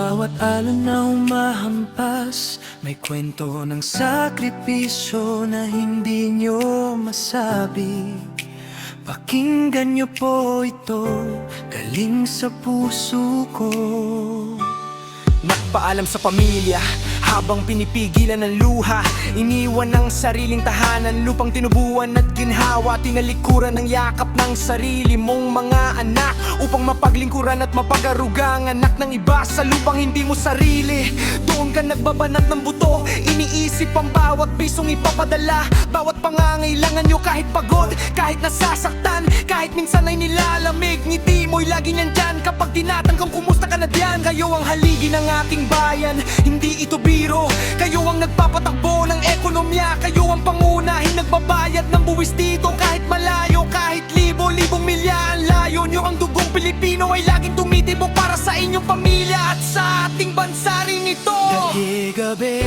bawat alon na humahampas, may kwento ng sakripisyo na hindi nyo masabi. Pakinggan nyo po ito, galing sa puso ko. Nagpaalam sa pamilya habang pinipigilan ng luha. Iniwan ng sariling tahanan, lupang tinubuan at ginhawa. Tinalikuran ng yakap ng sarili mong mga anak upang mapaglingkuran at mapagarugang anak ng iba sa lupang hindi mo sarili. Doon ka nagbabanat ng buto, iniisip ang bawat pisong ipapadala. Bawat pangangailangan nyo kahit pagod, kahit nasasaktan, kahit minsan ay nilalamig. Ngiti mo'y lagi nandyan kapag tinatanggong kumusta ka na diyan. Kayo ang haligi ng ating bayan, hindi ito biro. Kayo ang nagpapatakbo ng ekonomiya, kayo ang pangunahin nagbabayad ng buwis dito. Kahit malayo, kahit libo-libong milya ang layo nyo, ang dugong Pilipino ay laging tumitibok para sa inyong pamilya at sa ating bansa rin ito. Gabi-gabi,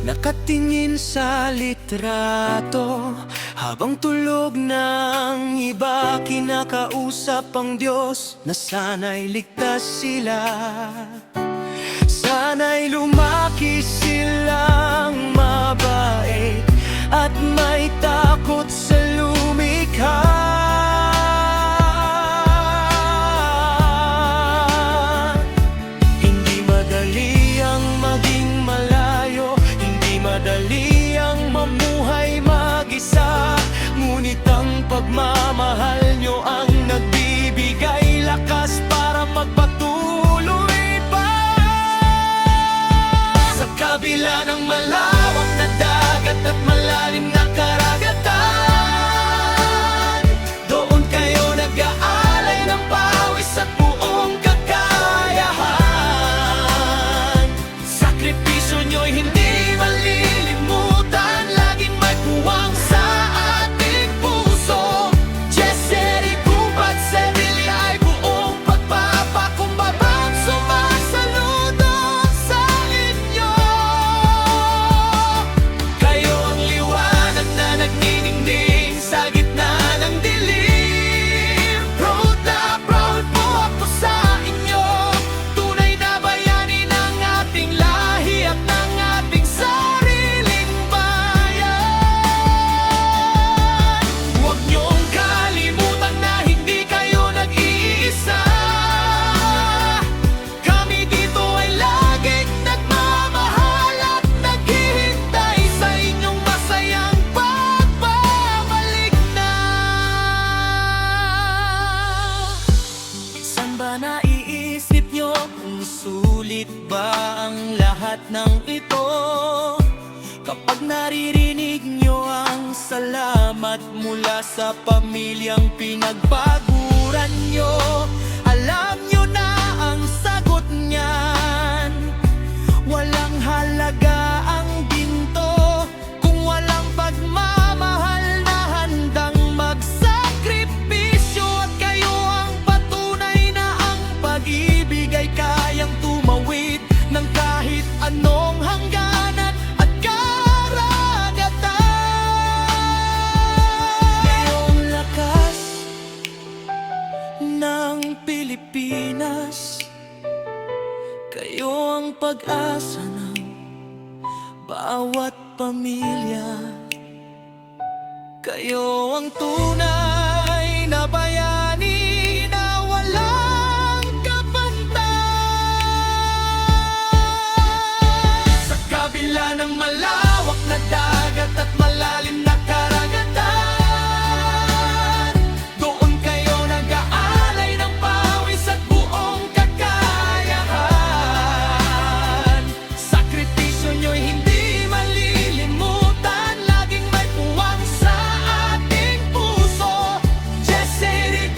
nakatingin sa litrato, habang tulog ng iba, kinakausap ang Diyos na sana'y ligtas sila. Sana'y lumaki silang mabait at may takot sa lumikha. Hindi madali ang maging malayo, hindi madali ang mamuhay mag-isa. Ngunit ang pagmamahal nyo ang nagbibigay lakas para magpatuloy pa. Sa kabila ng malawak na dagat at malalim na karagatan, doon kayo nag-aalay ng pawis at buong kakayahan. Sakripisyo nyo'y hindi malilimutan, laging may puwang sa ating puso. Jesseri Gubat Sevilla ay buong pagpapakumbabang sumasaludo sa inyo. Kayo ang liwanag na nagniningning sa gitna ng dilim. Proud na proud po ako sa inyo, tunay na bayani ng ating lahi at ng ating sariling bayan. Huwag niyong kalimutan na hindi kayo nag-iisa. Kami dito ay laging nagmamahal at naghihintay sa inyong masayang pagbabalik na. Saan ba naiisip nyo kung sulit ba ang lahat ng ito? Kapag naririnig nyo ang salamat mula sa pamilyang pinagpaguran nyo, alam nyo na ang sagot niyan. Walang halaga ang ginto kung walang pagmamahal na handang magsakripisyo. At kayo ang patunay na ang pag-ibig ay kayang tumawid ng kahit anong hangganan at karagatan. Ngayong lakas ng Pilipinas, kayo ang pag-asa ng bawat pamilya. Kayo ang tunay na bayani na walang kapantay. Sa kabila ng malawak na dagat at malalim na karagatan, doon kayo nag-aalay ng pawis at buong kakayahan. Sakripisyo nyo'y hindi malilimutan, laging may puwang sa ating puso. Jesseri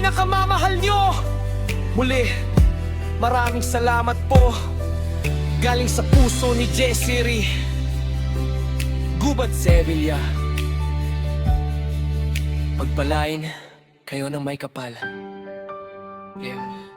pinakamamahal nyo. Muli, maraming salamat po. Galing sa puso ni Jessery Gubat Sevilla. Pagpalain kayo ng may kapal. Yeah.